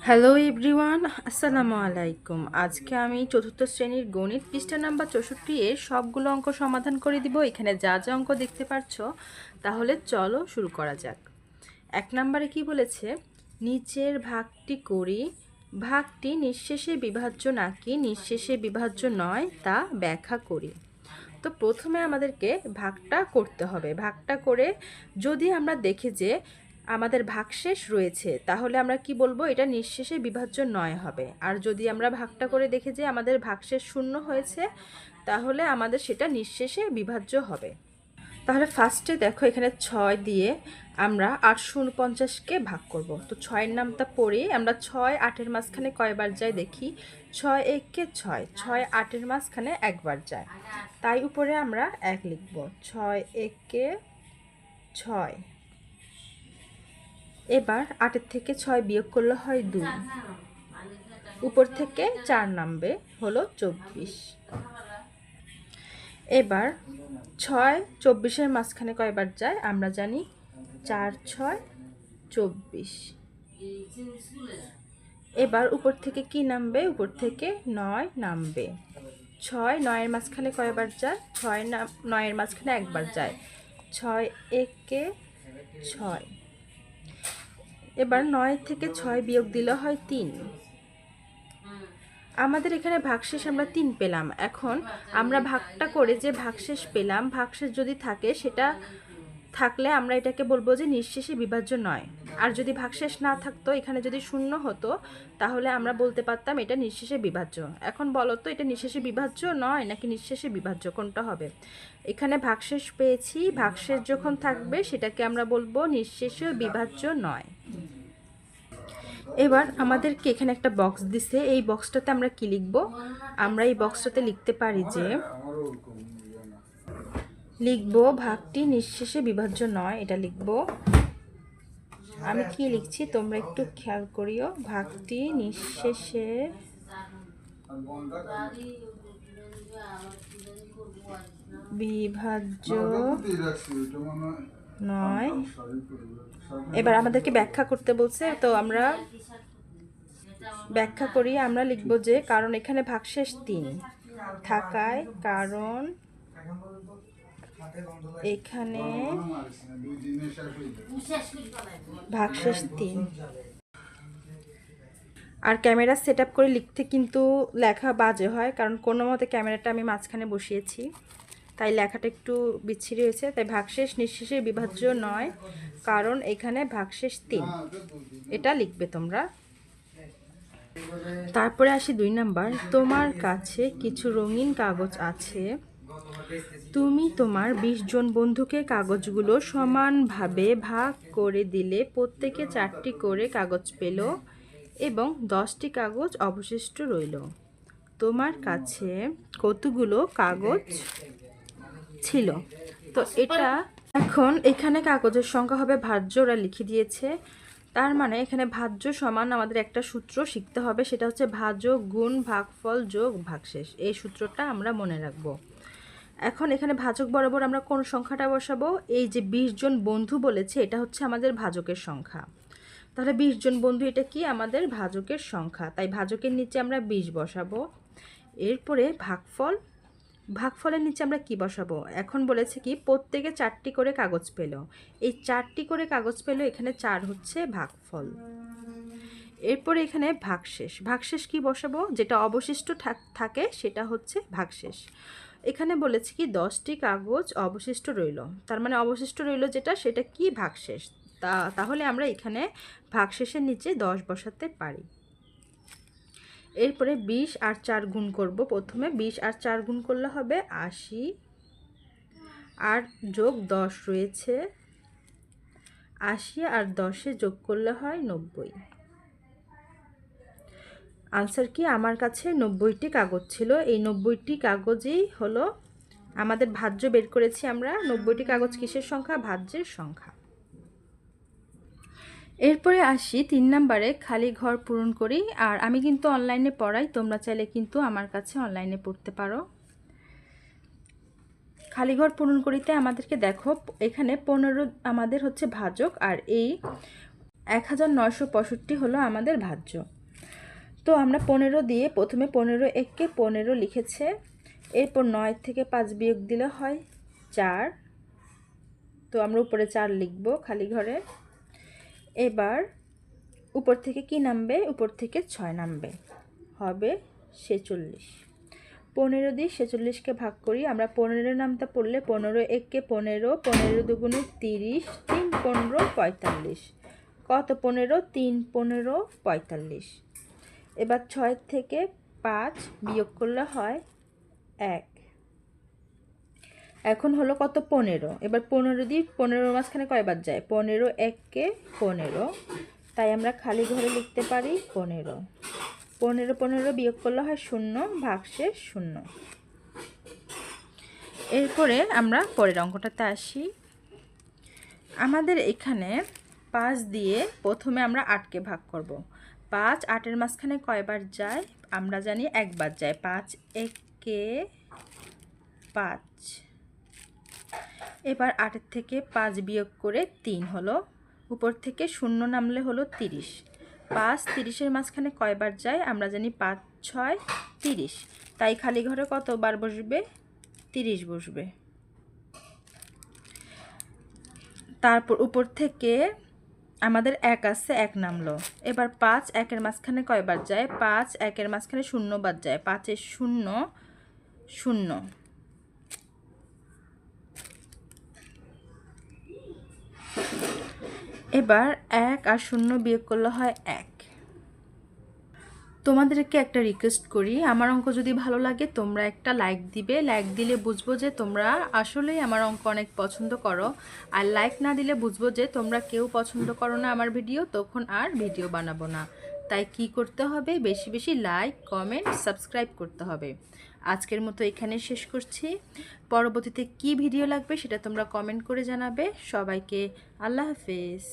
Hello everyone, আসসালামু আলাইকুম। আজকে আমি চতুর্থ শ্রেণীর গণিত পৃষ্ঠা নাম্বার 64 এর সবগুলো অঙ্ক সমাধান করে দিব। এখানে যা যা অঙ্ক দেখতে পাচ্ছ, তাহলে চলো শুরু করা যাক। 1 নম্বরে কি বলেছে, নিচের ভাগটি করি, ভাগটি নিঃশেষে বিভাজ্য নাকি নিঃশেষে বিভাজ্য নয় তা ব্যাখ্যা করি। তো প্রথমে আমাদেরকে ভাগটা করতে হবে। ভাগটা করে যদি আমরা দেখি যে আমাদের ভাগশেষ রয়েছে, তাহলে আমরা কি বলবো, এটা নিঃশেষে বিভাজ্য নয় হবে। আর যদি আমরা ভাগটা করে দেখি যে আমাদের ভাগশেষ শূন্য হয়েছে, তাহলে আমাদের সেটা নিঃশেষে বিভাজ্য হবে। তাহলে ফার্স্টে দেখো, এখানে 6 দিয়ে আমরা 849কে ভাগ করব। তো 6-এর নামটা পড়ে আমরা 6 8-এর মাঝখানে কয়বার যায় দেখি। 6 1-কে 6, 6 8-এর মাঝখানে একবার যায়, তাই উপরে আমরা 1 লিখব। 6 1-কে 6। এবার 8-এর থেকে 6 বিয়োগ করলে হয় 2, উপর থেকে 4 নামবে, হলো 24। এবার 6 24-এর মাঝখানে কয়বার যায় আমরা জানি, 4 6 24। এবার উপর থেকে কি নামবে, উপর থেকে 9 নামবে। 6 9-এর মাঝখানে কয়বার যায়, 6 9-এর মাঝখানে একবার যায়, 6 1-কে 6। এবার 9 থেকে 6 বিয়োগ দিলে হয় 3। আমাদের এখানে ভাগশেষ আমরা 3 পেলাম। এখন আমরা ভাগটা করে যে ভাগশেষ পেলাম, ভাগশেষ যদি থাকে, সেটা থাকলে আমরা এটাকে বলবো যে নিঃশেষে বিভাজ্য নয়। আর যদি ভাগশেষ না থাকতো, এখানে যদি শূন্য হতো, তাহলে আমরা বলতে পারতাম এটা নিঃশেষে বিভাজ্য। এখন বলো তো, এটা নিঃশেষে বিভাজ্য নয় নাকি নিঃশেষে বিভাজ্য, কোনটা হবে? এখানে ভাগশেষ পেয়েছি, ভাগশেষ যখন থাকবে সেটাকে আমরা বলবো নিঃশেষে বিভাজ্য নয়। এবার আমাদেরকে এখানে একটা বক্স দিছে, এই বক্সটাতে আমরা কি লিখব? আমরা এই বক্সটাতে লিখতে পারি যে লিখব ভাগটি নিঃশেষে বিভাজ্য নয়, এটা লিখব। আমি কি লিখছি তোমরা একটু খেয়াল করিও, ভাগটি নিঃশেষে বিভাজ্য নয়। এবার আমাদেরকে ব্যাখ্যা করতে বলছে, তো আমরা ব্যাখ্যা করি। আমরা লিখব যে কারণ এখানে ভাগশেষ 3 থাকায়, কারণ এখানে ভাগশেষ 3। আর ক্যামেরা সেট আপ করে লিখতে কিন্তু লেখা বাজে হয়, কারণ কোনো মতে ক্যামেরাটা আমি মাঝখানে বসিয়েছি, তাই লেখাটা একটু বিচ্ছিরি হয়েছে। তাই ভাগশেষ নিঃশেষে বিভাজ্য নয়, কারণ এখানে ভাগশেষ 3, এটা লিখবে তোমরা। তারপরে আসি 2 নাম্বার। তোমার কাছে কিছু রঙিন কাগজ আছে, তুমি তোমার 20 জন বন্ধুকে কাগজগুলো সমানভাবে ভাগ করে দিলে প্রত্যেকে 4টি করে কাগজ পেল এবং 10টি কাগজ অবশিষ্ট রইল। তোমার কাছে কতগুলো কাগজ ছিল? তো এটা এখন এখানে কাগজের সংখ্যা হবে ভাজ্য, ওরা লিখে দিয়েছে। তার মানে এখানে ভাজ্য সমান আমাদের একটা সূত্র শিখতে হবে, সেটা হচ্ছে ভাজক গুণ ভাগফল যোগ ভাগশেষ। এই সূত্রটা আমরা মনে রাখবো। এখন এখানে ভাজক বরাবর আমরা কোন সংখ্যাটা বসাবো? এই যে 20 জন বন্ধু বলেছে, এটা হচ্ছে আমাদের ভাজকের সংখ্যা। তাহলে 20 জন বন্ধু, এটা কি আমাদের ভাজকের সংখ্যা, তাই ভাজকের নিচে আমরা 20 বসাবো। এরপরে ভাগফল, ভাগফলের নিচে আমরা কি বসাবো? এখন বলেছে কি প্রত্যেকে 4টি করে কাগজ পেল, এই 4টি করে কাগজ পেল, এখানে 4 হচ্ছে ভাগফল। এরপরে এখানে ভাগশেষ, ভাগশেষ কি বসাবো? যেটা অবশিষ্ট থাকে সেটা হচ্ছে ভাগশেষ। এখানে বলেছে কি 10টি কাগজ অবশিষ্ট রইল, তার মানে অবশিষ্ট রইল যেটা, সেটা কি ভাগশেষ। তাহলে আমরা এখানে ভাগশেষের নিচে 10 বসাতে পারি। এরপরে 20 আর 4 গুণ করব। প্রথমে 20 আর 4 গুণ করলে হবে 80, আর যোগ 10 রয়েছে, 80 আর 10-এ যোগ করলে হয় 90। আনসার কি? আমার কাছে 90টি কাগজ ছিল। এই 90টি কাগজই হলো আমাদের ভাজ্য, বের করেছি আমরা। 90টি কাগজ কিসের সংখ্যা? ভাজ্যের সংখ্যা। এরপরে আসি 3 নাম্বারে, খালি ঘর পূরণ করি। আর আমি কিন্তু অনলাইনে পড়াই, তোমরা চাইলে কিন্তু আমার কাছে অনলাইনে পড়তে পারো। খালি ঘর পূরণ করিতে আমাদেরকে দেখো, এখানে 15 আমাদের হচ্ছে ভাজক, আর এই 1965 হলো আমাদের ভাজ্য। তো আমরা 15 দিয়ে প্রথমে 15 এককে 15 লিখেছে, এরপর 9 থেকে 5 বিয়োগ দিলে হয় 4। তো আমরা উপরে 4 লিখব খালি ঘরে। এবার উপর থেকে কি নামবে? উপর থেকে 6 নামবে, হবে 46। 15 দিয়ে 46কে ভাগ করি। আমরা 15 নামটা পড়লে 15 এককে 15, 15 দুগুণে 30, 3 15 45। কত 15? 3 15 45। এবার 6 থেকে 5 বিয়োগ করলে হয় 1। এখন হলো কত? 15। এবার 15 দিয়ে 15 মাঝখানে কয়বার যায়? 15 এককে 15, তাই আমরা খালি ঘরে লিখতে পারি 15। 15 15 বিয়োগ করলে হয় 0, ভাগশেষ 0। এরপরে আমরা পরের অঙ্কটাতে আসি। আমাদের এখানে 5 দিয়ে প্রথমে আমরা 8কে ভাগ করব। 5 8-এর মাঝখানে কয়বার যায়? আমরা জানি একবার যায়। 5 এককে 5। এবার 8-এর থেকে 5 বিয়োগ করে 3 হলো, উপর থেকে 0 নামলে হলো 30। 5 30-এর মাঝখানে কয়বার যায়? আমরা জানি 5 6 30, তাই খালি ঘরে কতবার বসবে? 30 বসবে। তারপর উপর থেকে আমাদের 1 আছে, 1 নামলো। এবার 5 1-এর মাঝখানে কয়বার যায়? 5 1-এর মাঝখানে 0 বার যায়। 5-এর 0 0। এবার 1 আর 0 বিয়োগ করলে হয় 1। তোমাদেরকে একটা রিকোয়েস্ট করি, আমার অঙ্ক যদি ভালো লাগে তোমরা একটা লাইক দিবে। লাইক দিলে বুঝবো যে তোমরা আসলেই আমার অঙ্ক অনেক পছন্দ করো, আর লাইক না দিলে বুঝবো যে তোমরা কেউ পছন্দ করো না আমার ভিডিও, তখন আর ভিডিও বানাবো না। তাই কি করতে হবে? বেশি বেশি লাইক কমেন্ট সাবস্ক্রাইব করতে হবে। আজকের মতো এখানে শেষ করছি। পরবর্তীতে কি ভিডিও লাগবে সেটা তোমরা কমেন্ট করে জানাবে। সবাইকে আল্লাহ হাফেজ।